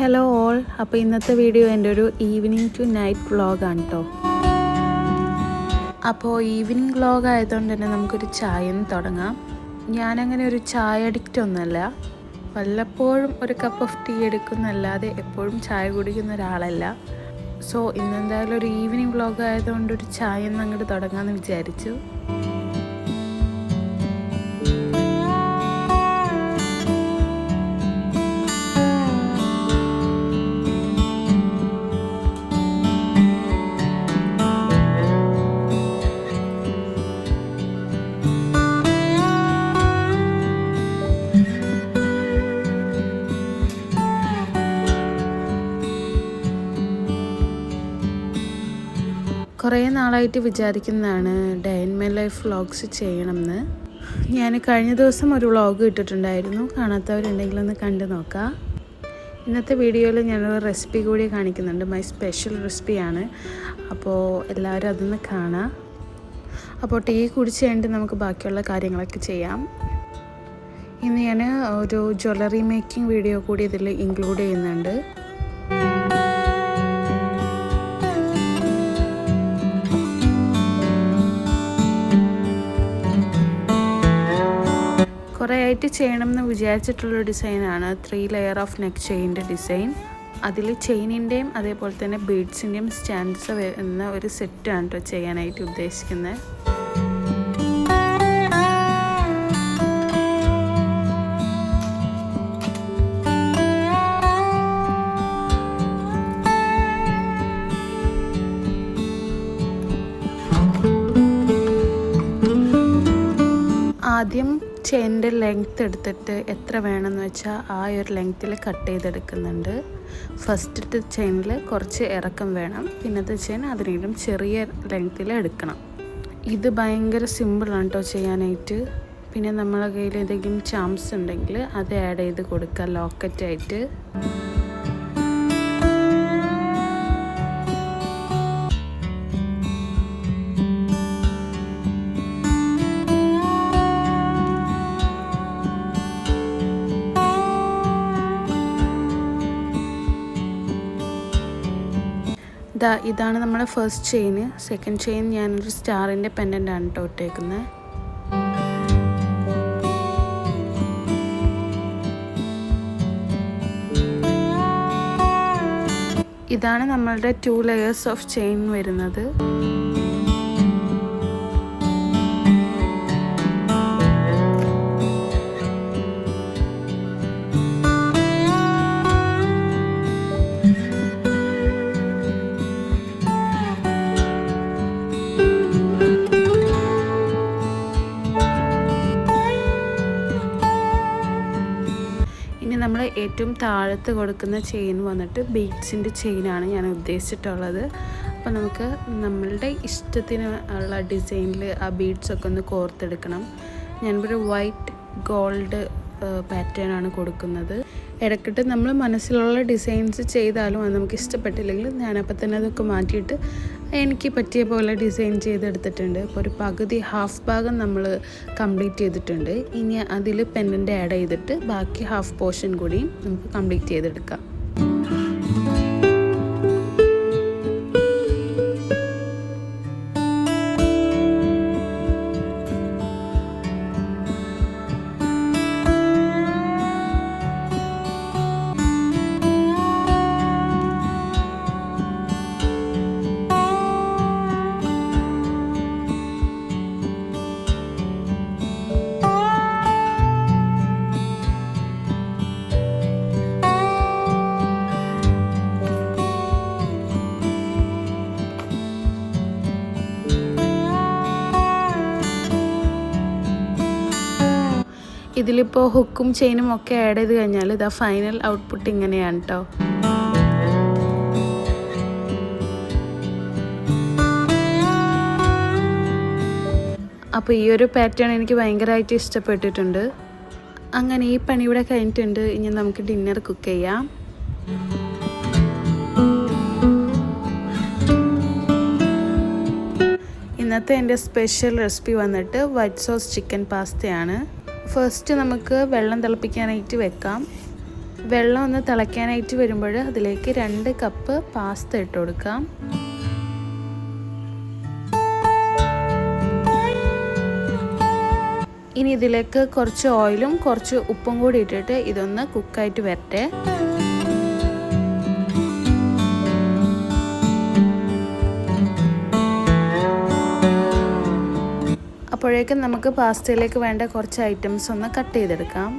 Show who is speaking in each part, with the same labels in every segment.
Speaker 1: Hello all. അപ്പോൾ ഇന്നത്തെ video എൻ്റെ ഒരു ഈവനിങ് ടു നൈറ്റ് വ്ളോഗാണ് കേട്ടോ. അപ്പോൾ ഈവനിങ് വ്ളോഗ് ആയതുകൊണ്ട് തന്നെ നമുക്കൊരു ചായന്ന് തുടങ്ങാം. ഞാനങ്ങനെ ഒരു ചായ അഡിക്റ്റ് ഒന്നുമല്ല. വല്ലപ്പോഴും ഒരു കപ്പ് ഓഫ് ടീ എടുക്കുന്നല്ലാതെ എപ്പോഴും ചായ കുടിക്കുന്ന ഒരാളല്ല. സോ ഇന്നെന്തായാലും ഒരു ഈവനിങ് വ്ളോഗ് ആയതുകൊണ്ട് ഒരു ചായന്ന് അങ്ങോട്ട് തുടങ്ങാമെന്ന് വിചാരിച്ചു. കുറേ നാളായിട്ട് വിചാരിക്കുന്നതാണ് day in my life vlogs ചെയ്യണമെന്ന്. ഞാൻ കഴിഞ്ഞ ദിവസം ഒരു വ്ളോഗ് ഇട്ടിട്ടുണ്ടായിരുന്നു. കാണാത്തവരുണ്ടെങ്കിൽ ഒന്ന് കണ്ടു നോക്കാം. ഇന്നത്തെ വീഡിയോയിൽ ഞാനൊരു റെസിപ്പി കൂടി കാണിക്കുന്നുണ്ട്. മൈ സ്പെഷ്യൽ റെസിപ്പിയാണ്. അപ്പോൾ എല്ലാവരും അതൊന്ന് കാണാം. അപ്പോൾ ടീ കുടിച്ച് കഴിഞ്ഞിട്ട് നമുക്ക് ബാക്കിയുള്ള കാര്യങ്ങളൊക്കെ ചെയ്യാം. ഇന്ന് ഞാൻ ഒരു ജ്വല്ലറി മേക്കിംഗ് വീഡിയോ കൂടി ഇതിൽ ഇൻക്ലൂഡ് ചെയ്യുന്നുണ്ട്. കുറേ ആയിട്ട് ചെയ്യണമെന്ന് വിചാരിച്ചിട്ടുള്ള ഡിസൈനാണ് 3 ലെയർ ഓഫ് നെക്ക് ചെയിൻ്റെ ഡിസൈൻ. അതിൽ ചെയിനിൻ്റെയും അതേപോലെ തന്നെ ബീഡ്സിൻ്റെയും സ്റ്റാൻഡ്സ് വരുന്ന ഒരു സെറ്റാണ് കേട്ടോ ചെയ്യാനായിട്ട് ഉദ്ദേശിക്കുന്നത്. ആദ്യം ചെയിനിൻ്റെ ലെങ്ത്ത് എടുത്തിട്ട് എത്ര വേണമെന്ന് വെച്ചാൽ ആ ഒരു ലെങ്ത്തിൽ കട്ട് ചെയ്തെടുക്കുന്നുണ്ട്. ഫസ്റ്റത്തെ ചെയിനിൽ കുറച്ച് ഇറക്കം വേണം, പിന്നത്തെ ചെയിൻ അതിനേലും ചെറിയ ലെങ്ത്തിൽ എടുക്കണം. ഇത് ഭയങ്കര സിമ്പിളാണ് കേട്ടോ ചെയ്യാനായിട്ട്. പിന്നെ നമ്മളെ കയ്യിൽ ഏതെങ്കിലും ചാംസ് ഉണ്ടെങ്കിൽ അത് ആഡ് ചെയ്ത് കൊടുക്കുക ലോക്കറ്റായിട്ട്. ഇതാണ് നമ്മുടെ ഫസ്റ്റ് ചെയിന്. സെക്കൻഡ് ചെയിൻ ഞാനൊരു സ്റ്റാറിൻ്റെ പെൻഡൻ്റാണ് കേട്ടോ ഇട്ടേക്കുന്നത്. ഇതാണ് നമ്മളുടെ 2 ലെയേഴ്സ് ഓഫ് ചെയിൻ വരുന്നത്. നമ്മൾ ഏറ്റവും താഴത്ത് കൊടുക്കുന്ന ചെയിൻ വന്നിട്ട് ബീഡ്സിൻ്റെ ചെയിനാണ് ഞാൻ ഉദ്ദേശിച്ചിട്ടുള്ളത്. അപ്പോൾ നമുക്ക് നമ്മളുടെ ഇഷ്ടത്തിന് ഉള്ള ഡിസൈനിൽ ആ ബീഡ്സൊക്കെ ഒന്ന് കോർത്തെടുക്കണം. ഞാനിവിടെ വൈറ്റ് ഗോൾഡ് പാറ്റേൺ ആണ് കൊടുക്കുന്നത്. ഇടയ്ക്കിട്ട് നമ്മൾ മനസ്സിലുള്ള ഡിസൈൻസ് ചെയ്താലും അത് നമുക്ക് ഇഷ്ടപ്പെട്ടില്ലെങ്കിൽ ഞാനപ്പോൾ തന്നെ അതൊക്കെ മാറ്റിയിട്ട് എനിക്ക് പറ്റിയ പോലെ ഡിസൈൻ ചെയ്തെടുത്തിട്ടുണ്ട്. അപ്പോൾ ഒരു പകുതി ഹാഫ് ഭാഗം നമ്മൾ കംപ്ലീറ്റ് ചെയ്തിട്ടുണ്ട്. ഇനി അതിൽ പെൻഡൻ്റ് ആഡ് ചെയ്തിട്ട് ബാക്കി ഹാഫ് പോർഷൻ കൂടി നമുക്ക് കംപ്ലീറ്റ് ചെയ്തെടുക്കാം. ഇതിലിപ്പോൾ ഹുക്കും ചെയിനും ഒക്കെ ആഡ് ചെയ്ത് കഴിഞ്ഞാൽ ഇതാ ഫൈനൽ ഔട്ട്പുട്ട് ഇങ്ങനെയാണ് കേട്ടോ. അപ്പോൾ ഈ ഒരു പാറ്റേൺ എനിക്ക് ഭയങ്കരമായിട്ട് ഇഷ്ടപ്പെട്ടിട്ടുണ്ട്. അങ്ങനെ ഈ പണി ഇവിടെ കഴിഞ്ഞിട്ടുണ്ട്. ഇനി നമുക്ക് ഡിന്നർ കുക്ക് ചെയ്യാം. ഇന്നത്തെ എൻ്റെ സ്പെഷ്യൽ റെസിപ്പി വന്നിട്ട് വൈറ്റ് സോസ് ചിക്കൻ പാസ്തയാണ്. ഫസ്റ്റ് നമുക്ക് വെള്ളം തിളപ്പിക്കാനായിട്ട് വെക്കാം. വെള്ളം ഒന്ന് തിളയ്ക്കാനായിട്ട് വരുമ്പോൾ അതിലേക്ക് 2 കപ്പ് പാസ്ത ഇട്ട് കൊടുക്കാം. ഇനി ഇതിലേക്ക് കുറച്ച് ഓയിലും കുറച്ച് ഉപ്പും കൂടി ഇട്ടിട്ട് ഇതൊന്ന് കുക്കായിട്ട് വരട്ടെ. അപ്പോഴേക്കും നമുക്ക് പാസ്തയിലേക്ക് വേണ്ട കുറച്ച് ഐറ്റംസ് ഒന്ന് കട്ട് ചെയ്തെടുക്കാം.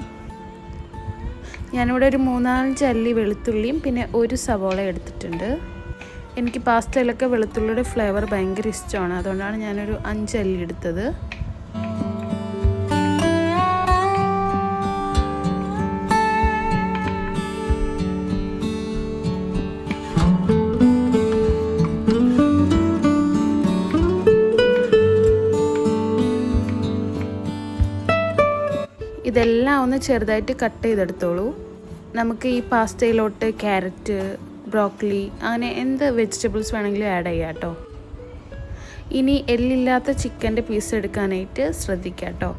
Speaker 1: ഞാനിവിടെ ഒരു 3-4 അല്ലി വെളുത്തുള്ളിയും പിന്നെ 1 സവോള എടുത്തിട്ടുണ്ട്. എനിക്ക് പാസ്തയിലൊക്കെ വെളുത്തുള്ളിയുടെ ഫ്ലേവർ ഭയങ്കര ഇഷ്ടമാണ്, അതുകൊണ്ടാണ് ഞാനൊരു 5 അല്ലി എടുത്തത്. ഇതെല്ലാം ഒന്ന് ചെറുതായിട്ട് കട്ട് ചെയ്തെടുത്തോളൂ. നമുക്ക് ഈ പാസ്തയിലോട്ട് ക്യാരറ്റ്, ബ്രോക്കലി അങ്ങനെ എന്ത് വെജിറ്റബിൾസ് വേണമെങ്കിലും ആഡ് ചെയ്യാം കേട്ടോ. ഇനി എല്ലില്ലാത്ത ചിക്കൻ്റെ പീസ് എടുക്കാനായിട്ട് ശ്രദ്ധിക്കാം കേട്ടോ.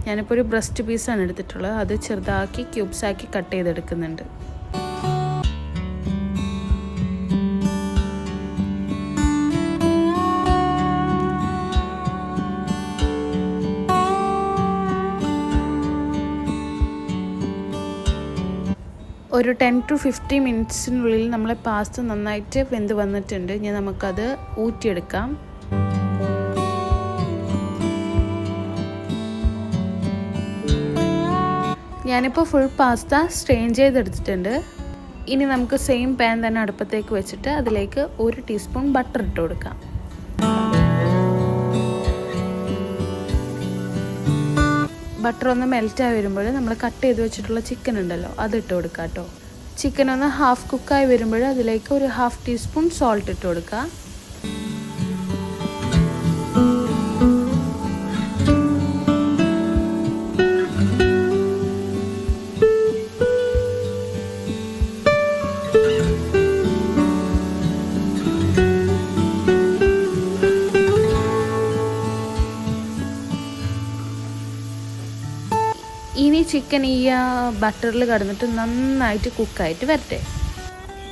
Speaker 1: ഞാനിപ്പോൾ ഒരു ബ്രസ്റ്റ് പീസാണ് എടുത്തിട്ടുള്ളത്. അത് ചെറുതാക്കി ക്യൂബ്സാക്കി കട്ട് ചെയ്തെടുക്കുന്നുണ്ട്. ഒരു 10 to 15 മിനിറ്റ്സിനുള്ളിൽ നമ്മളെ പാസ്ത നന്നായിട്ട് വെന്ത് വന്നിട്ടുണ്ട്. ഇനി നമുക്കത് ഊറ്റിയെടുക്കാം. ഞാനിപ്പോൾ ഫുൾ പാസ്ത സ്ട്രെയിൻ ചെയ്തെടുത്തിട്ടുണ്ട്. ഇനി നമുക്ക് സെയിം പാൻ തന്നെ അടുപ്പത്തേക്ക് വെച്ചിട്ട് അതിലേക്ക് 1 ടീസ്പൂൺ ബട്ടർ ഇട്ട് കൊടുക്കാം. ബട്ടർ ഒന്ന് മെൽറ്റായി വരുമ്പോൾ നമ്മൾ കട്ട് ചെയ്ത് വെച്ചിട്ടുള്ള ചിക്കൻ ഉണ്ടല്ലോ അതിട്ട് കൊടുക്കുക കേട്ടോ. ചിക്കൻ ഒന്ന് ഹാഫ് കുക്കായി വരുമ്പോൾ അതിലേക്ക് ഒരു 1/2 ടീസ്പൂൺ സോൾട്ട് ഇട്ട് കൊടുക്കുക. ഇനി ചിക്കൻ ഈ ബട്ടറിൽ കിടന്നിട്ട് നന്നായിട്ട് കുക്കായിട്ട് വരട്ടെ.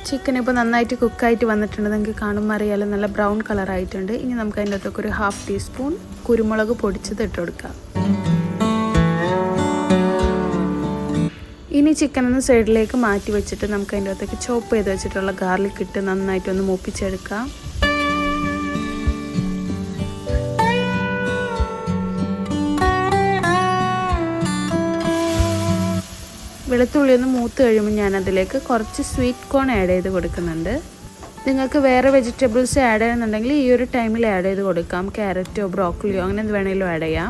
Speaker 1: ചിക്കൻ ഇപ്പോൾ നന്നായിട്ട് കുക്കായിട്ട് വന്നിട്ടുണ്ട്. നിങ്ങൾക്ക് കാണുമ്പോൾ അറിയാലോ, നല്ല ബ്രൗൺ കളറായിട്ടുണ്ട്. ഇനി നമുക്ക് അതിൻ്റെ അകത്തൊക്കെ ഒരു 1/2 ടീസ്പൂൺ കുരുമുളക് പൊടിച്ചത് ഇട്ട് കൊടുക്കാം. ഇനി ചിക്കൻ ഒന്ന് സൈഡിലേക്ക് മാറ്റി വെച്ചിട്ട് നമുക്ക് അതിൻ്റെ അകത്തേക്ക് ചോപ്പ് ചെയ്ത് വെച്ചിട്ടുള്ള ഗാർലിക് ഇട്ട് നന്നായിട്ടൊന്ന് മൂപ്പിച്ചെടുക്കാം. വെളുത്തുള്ളി ഒന്ന് മൂത്ത് കഴിയുമ്പോൾ ഞാനതിലേക്ക് കുറച്ച് സ്വീറ്റ് കോൺ ആഡ് ചെയ്ത് കൊടുക്കുന്നുണ്ട്. നിങ്ങൾക്ക് വേറെ വെജിറ്റബിൾസ് ആഡ് ചെയ്യുന്നുണ്ടെങ്കിൽ ഈ ഒരു ടൈമിൽ ആഡ് ചെയ്ത് കൊടുക്കാം. ക്യാരറ്റോ ബ്രോക്കലിയോ അങ്ങനെ എന്ത് വേണമെങ്കിലും ആഡ് ചെയ്യാം.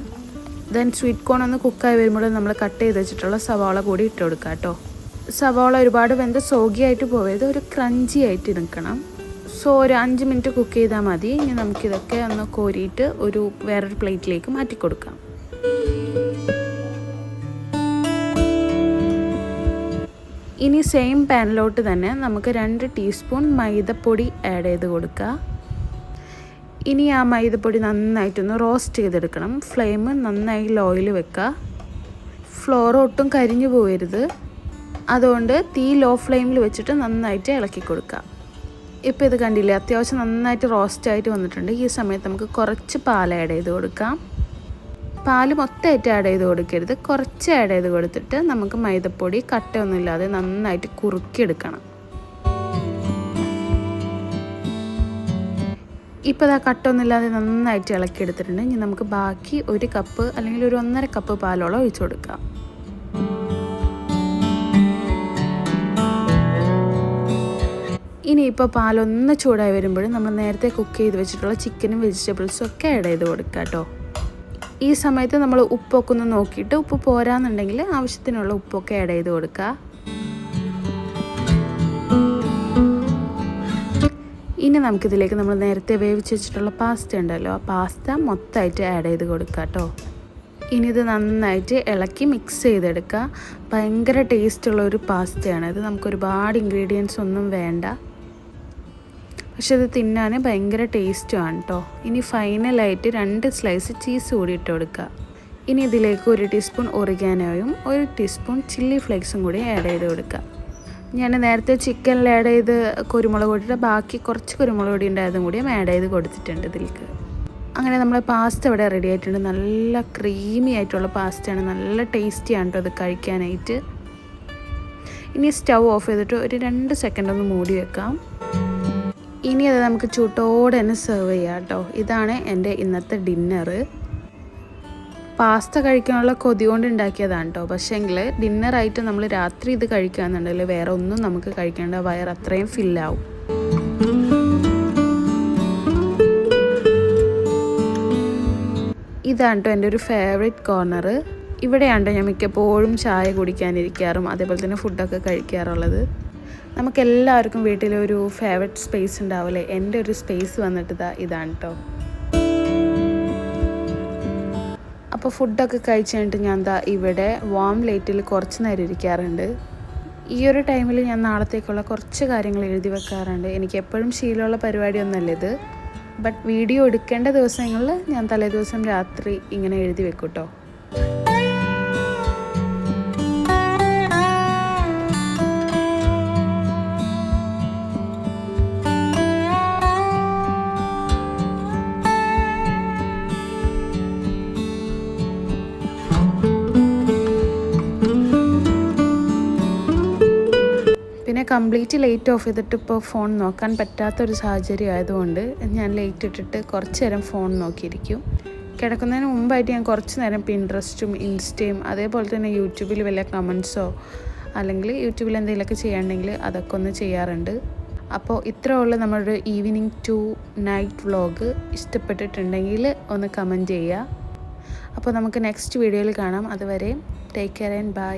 Speaker 1: ദെൻ സ്വീറ്റ് കോൺ ഒന്ന് കുക്കായി വരുമ്പോൾ നമ്മൾ കട്ട് ചെയ്ത് വെച്ചിട്ടുള്ള സവാള കൂടി ഇട്ട് കൊടുക്കാം കേട്ടോ. സവാള ഒരുപാട് വെന്ത് സോഗിയായിട്ട് പോയത് ഒരു ക്രഞ്ചി ആയിട്ട് നിൽക്കണം. സോ ഒരു 5 മിനിറ്റ് കുക്ക് ചെയ്താൽ മതി. ഇനി നമുക്കിതൊക്കെ ഒന്ന് കോരിയിട്ട് വേറൊരു പ്ലേറ്റിലേക്ക് മാറ്റി കൊടുക്കാം. ഇനി സെയിം പാനിലോട്ട് തന്നെ നമുക്ക് 2 ടീസ്പൂൺ മൈദപ്പൊടി ആഡ് ചെയ്ത് കൊടുക്കുക. ഇനി ആ മൈദപ്പൊടി നന്നായിട്ടൊന്ന് റോസ്റ്റ് ചെയ്തെടുക്കണം. ഫ്ലെയിം നന്നായി ലോയിൽ വെക്കുക. ഫ്ലോർ ഒട്ടും കരിഞ്ഞു പോകരുത്. അതുകൊണ്ട് തീ ലോ ഫ്ലെയിമിൽ വെച്ചിട്ട് നന്നായിട്ട് ഇളക്കി കൊടുക്കുക. ഇപ്പോൾ ഇത് കണ്ടില്ലേ, അത്യാവശ്യം നന്നായിട്ട് റോസ്റ്റായിട്ട് വന്നിട്ടുണ്ട്. ഈ സമയത്ത് നമുക്ക് കുറച്ച് പാൽ ആഡ് ചെയ്ത് കൊടുക്കാം. പാൽ മൊത്തമായിട്ട് ആഡ് ചെയ്ത് കൊടുക്കരുത്, കുറച്ച് ആഡ് ചെയ്ത് കൊടുത്തിട്ട് നമുക്ക് മൈദപ്പൊടി കട്ടയൊന്നുമില്ലാതെ നന്നായിട്ട് കുറുക്കിയെടുക്കണം. ഇപ്പോൾ ഇതാ കട്ടൊന്നുമില്ലാതെ നന്നായിട്ട് ഇളക്കിയെടുത്തിട്ടുണ്ട്. ഇനി നമുക്ക് ബാക്കി 1 കപ്പ് അല്ലെങ്കിൽ ഒരു 1.5 കപ്പ് പാലോളം ഒഴിച്ചു കൊടുക്കാം. ഇനിയിപ്പോൾ പാലൊന്ന് ചൂടായി വരുമ്പോഴും നമ്മൾ നേരത്തെ കുക്ക് ചെയ്ത് വെച്ചിട്ടുള്ള ചിക്കനും വെജിറ്റബിൾസും ഒക്കെ ആഡ് ചെയ്ത് കൊടുക്കാം കേട്ടോ. ഈ സമയത്ത് നമ്മൾ ഉപ്പൊക്കെ ഒന്ന് നോക്കിയിട്ട് ഉപ്പ് പോരാന്നുണ്ടെങ്കിൽ ആവശ്യത്തിനുള്ള ഉപ്പൊക്കെ ആഡ് ചെയ്ത് കൊടുക്കുക. ഇനി നമുക്കിതിലേക്ക് നമ്മൾ നേരത്തെ വേവിച്ച് വെച്ചിട്ടുള്ള പാസ്ത ഉണ്ടല്ലോ, ആ പാസ്ത മൊത്തമായിട്ട് ആഡ് ചെയ്ത് കൊടുക്കുക കേട്ടോ. ഇനി ഇത് നന്നായിട്ട് ഇളക്കി മിക്സ് ചെയ്തെടുക്കുക. ഭയങ്കര ടേസ്റ്റുള്ള ഒരു പാസ്തയാണ് ഇത്. നമുക്ക് ഒരുപാട് ഇൻഗ്രീഡിയൻസ് ഒന്നും വേണ്ട, പക്ഷെ ഇത് തിന്നാൻ ഭയങ്കര ടേസ്റ്റുമാണ് കേട്ടോ. ഇനി ഫൈനലായിട്ട് 2 സ്ലൈസ് ചീസ് കൂടി ഇട്ട് കൊടുക്കുക. ഇനി ഇതിലേക്ക് 1 ടീസ്പൂൺ ഒറിഗാനോയും 1 ടീസ്പൂൺ ചില്ലി ഫ്ലേക്സും കൂടി ആഡ് ചെയ്ത് കൊടുക്കുക. ഞാൻ നേരത്തെ ചിക്കനിൽ ആഡ് ചെയ്ത് കുരുമുളക് പൊടിയുടെ ബാക്കി കുറച്ച് കുരുമുളക് പൊടി ഉണ്ടായതും കൂടി ആഡ് ചെയ്ത് കൊടുത്തിട്ടുണ്ട് ഇതിലേക്ക്. അങ്ങനെ നമ്മൾ പാസ്ത ഇവിടെ റെഡി ആയിട്ടുണ്ട്. നല്ല ക്രീമി ആയിട്ടുള്ള പാസ്തയാണ്, നല്ല ടേസ്റ്റിയാണ് കേട്ടോ അത് കഴിക്കാനായിട്ട്. ഇനി സ്റ്റൗ ഓഫ് ചെയ്തിട്ട് ഒരു 2 സെക്കൻഡ് ഒന്ന് മൂടി വെക്കാം. ഇനി അത് നമുക്ക് ചൂട്ടോടെ തന്നെ സെർവ് ചെയ്യാം കേട്ടോ. ഇതാണ് എൻ്റെ ഇന്നത്തെ ഡിന്നറ്. പാസ്ത കഴിക്കാനുള്ള കൊതി കൊണ്ട് ഉണ്ടാക്കിയതാണ് കേട്ടോ. പക്ഷേങ്കിൽ ഡിന്നറായിട്ട് നമ്മൾ രാത്രി ഇത് കഴിക്കുകയെന്നുണ്ടെങ്കിൽ വേറെ ഒന്നും നമുക്ക് കഴിക്കേണ്ട, വയർ അത്രയും ഫില്ലാവും. ഇതാണ് കേട്ടോ എൻ്റെ ഒരു ഫേവറേറ്റ് കോർണർ. ഇവിടെയാണ് ഞാൻ മിക്കപ്പോഴും ചായ കുടിക്കാനിരിക്കാറും അതേപോലെ തന്നെ ഫുഡൊക്കെ കഴിക്കാറുള്ളത്. നമുക്കെല്ലാവർക്കും വീട്ടിലൊരു ഫേവറേറ്റ് സ്പേസ് ഉണ്ടാവില്ലേ. എൻ്റെ ഒരു സ്പേസ് വന്നിട്ട് ഇതാണ് കേട്ടോ. അപ്പോൾ ഫുഡൊക്കെ കഴിച്ച് കഴിഞ്ഞിട്ട് ഞാൻ ഇവിടെ വാം ലൈറ്റിൽ കുറച്ച് നേരം ഇരിക്കാറുണ്ട്. ഈ ഒരു ടൈമിൽ ഞാൻ നാളത്തേക്കുള്ള കുറച്ച് കാര്യങ്ങൾ എഴുതി വെക്കാറുണ്ട്. എനിക്ക് എപ്പോഴും ശീലമുള്ള പരിപാടിയൊന്നുമല്ല ഇത്. ബട്ട് വീഡിയോ എടുക്കേണ്ട ദിവസങ്ങളിൽ ഞാൻ തലേ ദിവസം രാത്രി ഇങ്ങനെ എഴുതി വെക്കും കേട്ടോ. പിന്നെ കംപ്ലീറ്റ് ലൈറ്റ് ഓഫ് ചെയ്തിട്ട് ഇപ്പോൾ ഫോൺ നോക്കാൻ പറ്റാത്തൊരു സാഹചര്യം ആയതുകൊണ്ട് ഞാൻ ലൈറ്റ് ഇട്ടിട്ട് കുറച്ച് നേരം ഫോൺ നോക്കിയിരിക്കും. കിടക്കുന്നതിന് മുമ്പായിട്ട് ഞാൻ കുറച്ച് നേരം പിൻട്രസ്റ്റും ഇൻസ്റ്റയും അതേപോലെ തന്നെ യൂട്യൂബിൽ വല്ല കമൻസോ അല്ലെങ്കിൽ യൂട്യൂബിൽ എന്തെങ്കിലുമൊക്കെ ചെയ്യാണ്ടെങ്കിൽ അതൊക്കെ ഒന്ന് ചെയ്യാറുണ്ട്. അപ്പോൾ ഇത്രയേ ഉള്ളൂ നമ്മുടെ ഈവനിങ് ടു നൈറ്റ് വ്ളോഗ്. ഇഷ്ടപ്പെട്ടിട്ടുണ്ടെങ്കിൽ ഒന്ന് കമൻറ്റ് ചെയ്യുക. അപ്പോൾ നമുക്ക് നെക്സ്റ്റ് വീഡിയോയിൽ കാണാം. അതുവരെ ടേക്ക് കെയർ ആൻഡ് ബൈ.